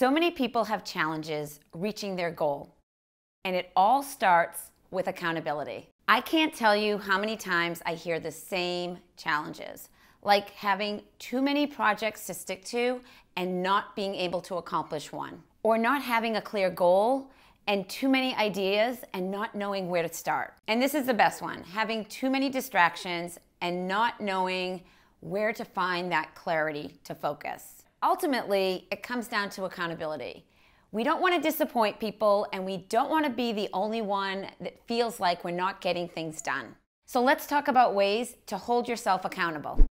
So many people have challenges reaching their goal, and it all starts with accountability. I can't tell you how many times I hear the same challenges, like having too many projects to stick to and not being able to accomplish one, or not having a clear goal and too many ideas and not knowing where to start. And this is the best one, having too many distractions and not knowing where to find that clarity to focus. Ultimately, it comes down to accountability. We don't want to disappoint people, and we don't want to be the only one that feels like we're not getting things done. So let's talk about ways to hold yourself accountable.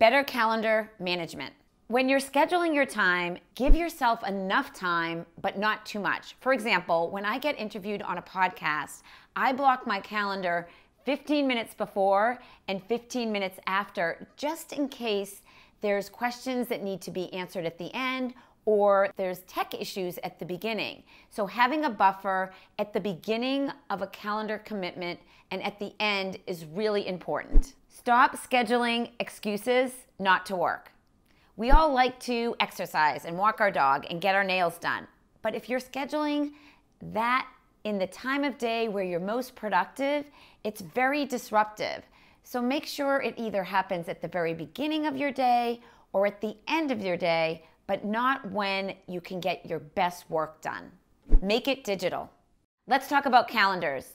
Better calendar management. When you're scheduling your time, give yourself enough time, but not too much. For example, when I get interviewed on a podcast, I block my calendar 15 minutes before and 15 minutes after, just in case there's questions that need to be answered at the end or there's tech issues at the beginning. So having a buffer at the beginning of a calendar commitment and at the end is really important. Stop scheduling excuses not to work. We all like to exercise and walk our dog and get our nails done. But if you're scheduling that in the time of day where you're most productive, it's very disruptive. So make sure it either happens at the very beginning of your day or at the end of your day, but not when you can get your best work done. Make it digital. Let's talk about calendars.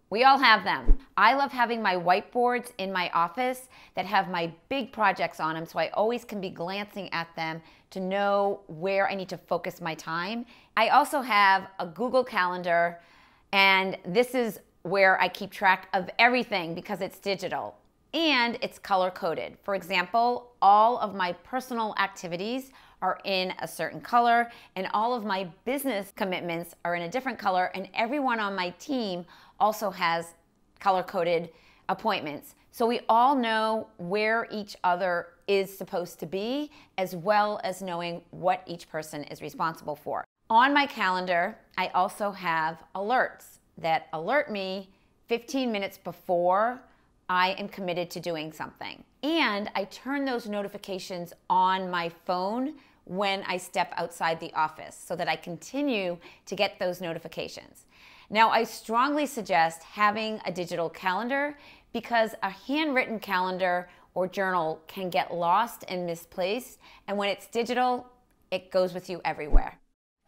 We all have them. I love having my whiteboards in my office that have my big projects on them, so I always can be glancing at them to know where I need to focus my time. I also have a Google Calendar, and this is where I keep track of everything because it's digital and it's color-coded. For example, all of my personal activities are in a certain color and all of my business commitments are in a different color, and everyone on my team also has color-coded appointments. So we all know where each other is supposed to be, as well as knowing what each person is responsible for. On my calendar, I also have alerts that alert me 15 minutes before I am committed to doing something. And I turn those notifications on my phone when I step outside the office so that I continue to get those notifications. Now, I strongly suggest having a digital calendar because a handwritten calendar or journal can get lost and misplaced. And when it's digital, it goes with you everywhere.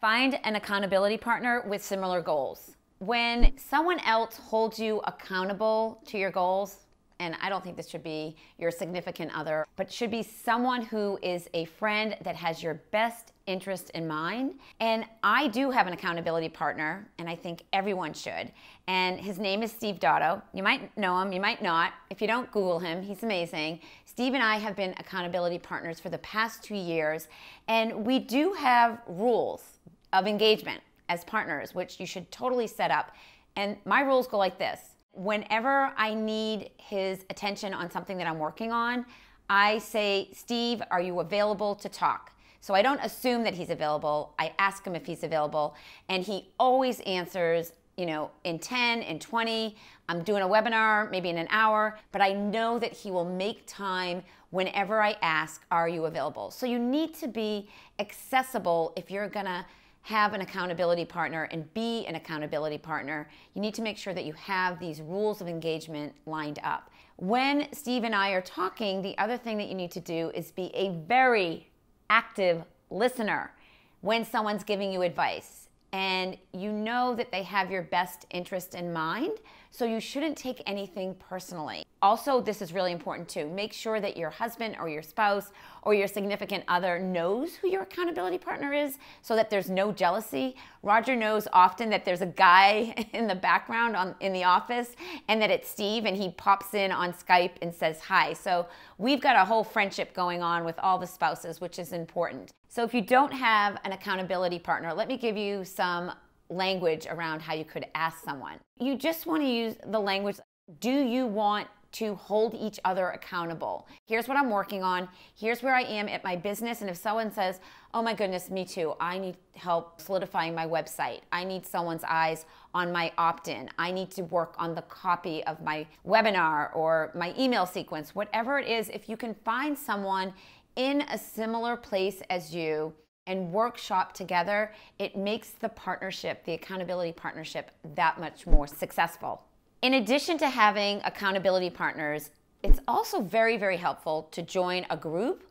Find an accountability partner with similar goals. When someone else holds you accountable to your goals, and I don't think this should be your significant other, but should be someone who is a friend that has your best interest in mind. And I do have an accountability partner, and I think everyone should. And his name is Steve Dotto. You might know him, you might not. If you don't, Google him, he's amazing. Steve and I have been accountability partners for the past 2 years, and we do have rules of engagement as partners, which you should totally set up. And my rules go like this. Whenever I need his attention on something that I'm working on, I say, Steve, are you available to talk? So I don't assume that he's available. I ask him if he's available, and he always answers, in 10, in 20. I'm doing a webinar, maybe in an hour, but I know that he will make time whenever I ask, are you available? So you need to be accessible if you're gonna have an accountability partner and be an accountability partner. You need to make sure that you have these rules of engagement lined up. When Steve and I are talking, the other thing that you need to do is be a very active listener when someone's giving you advice. And you know that they have your best interest in mind, so you shouldn't take anything personally. Also, this is really important too. Make sure that your husband or your spouse or your significant other knows who your accountability partner is so that there's no jealousy. Roger knows often that there's a guy in the background in the office and that it's Steve, and he pops in on Skype and says hi. So we've got a whole friendship going on with all the spouses, which is important. So if you don't have an accountability partner, let me give you some language around how you could ask someone. You just want to use the language, do you want to hold each other accountable. Here's what I'm working on. Here's where I am at my business. And if someone says, oh my goodness, me too, I need help solidifying my website. I need someone's eyes on my opt-in. I need to work on the copy of my webinar or my email sequence, whatever it is, if you can find someone in a similar place as you and workshop together, it makes the partnership, the accountability partnership, that much more successful. In addition to having accountability partners, it's also very, very helpful to join a group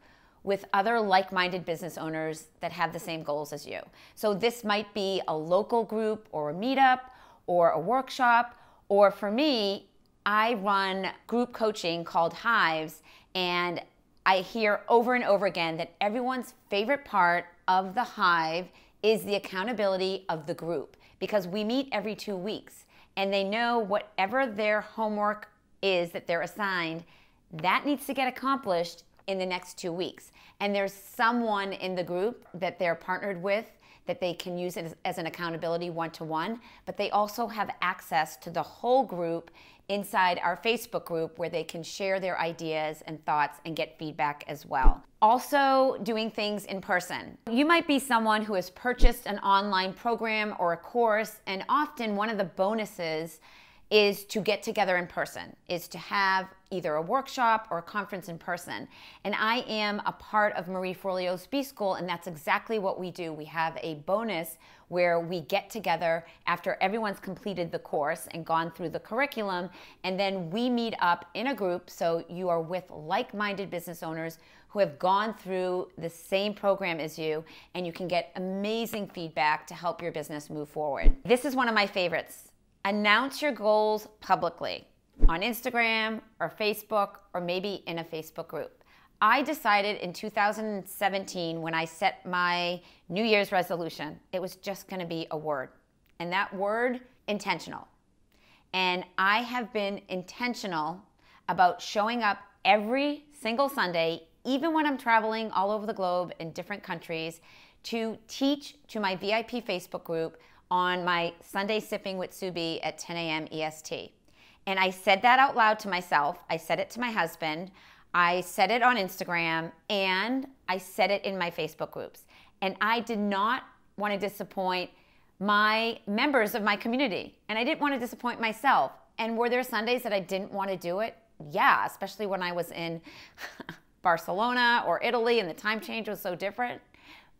with other like-minded business owners that have the same goals as you. So this might be a local group or a meetup or a workshop, or for me, I run group coaching called Hives, and I hear over and over again that everyone's favorite part of the Hive is the accountability of the group, because we meet every 2 weeks and they know whatever their homework is that they're assigned, that needs to get accomplished in the next 2 weeks. And there's someone in the group that they're partnered with that they can use it as an accountability one-to-one, but they also have access to the whole group inside our Facebook group where they can share their ideas and thoughts and get feedback as well. Also, doing things in person. You might be someone who has purchased an online program or a course, and often one of the bonuses is to get together in person, is to have either a workshop or a conference in person. And I am a part of Marie Forleo's B-School, and that's exactly what we do. We have a bonus where we get together after everyone's completed the course and gone through the curriculum, and then we meet up in a group, so you are with like-minded business owners who have gone through the same program as you, and you can get amazing feedback to help your business move forward. This is one of my favorites. Announce your goals publicly on Instagram or Facebook, or maybe in a Facebook group. I decided in 2017, when I set my New Year's resolution, it was just gonna be a word. And that word, intentional. And I have been intentional about showing up every single Sunday, even when I'm traveling all over the globe in different countries, to teach to my VIP Facebook group on my Sunday Sipping with Sue B at 10 a.m. EST. And I said that out loud to myself. I said it to my husband. I said it on Instagram, and I said it in my Facebook groups. And I did not want to disappoint my members of my community. And I didn't want to disappoint myself. And were there Sundays that I didn't want to do it? Yeah, especially when I was in Barcelona or Italy and the time change was so different.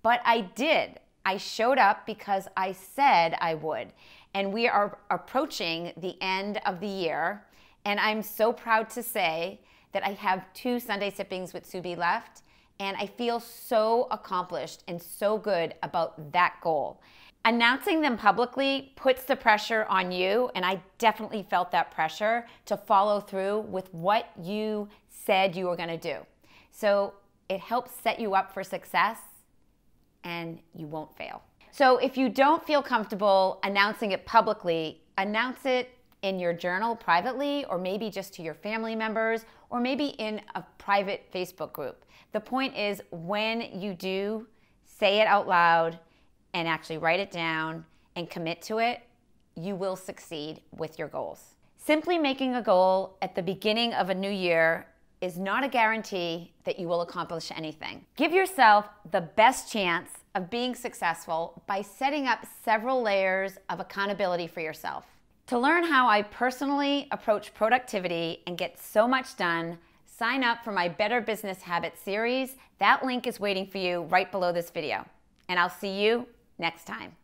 But I did. I showed up because I said I would. And we are approaching the end of the year. And I'm so proud to say that I have 2 Sunday Sippings with Sue B left. And I feel so accomplished and so good about that goal. Announcing them publicly puts the pressure on you. And I definitely felt that pressure to follow through with what you said you were going to do. So it helps set you up for success, and you won't fail. So if you don't feel comfortable announcing it publicly, announce it in your journal privately, or maybe just to your family members, or maybe in a private Facebook group. The point is, when you do say it out loud and actually write it down and commit to it, you will succeed with your goals. Simply making a goal at the beginning of a new year is not a guarantee that you will accomplish anything. Give yourself the best chance of being successful by setting up several layers of accountability for yourself. To learn how I personally approach productivity and get so much done, sign up for my Better Business Habits series. That link is waiting for you right below this video. And I'll see you next time.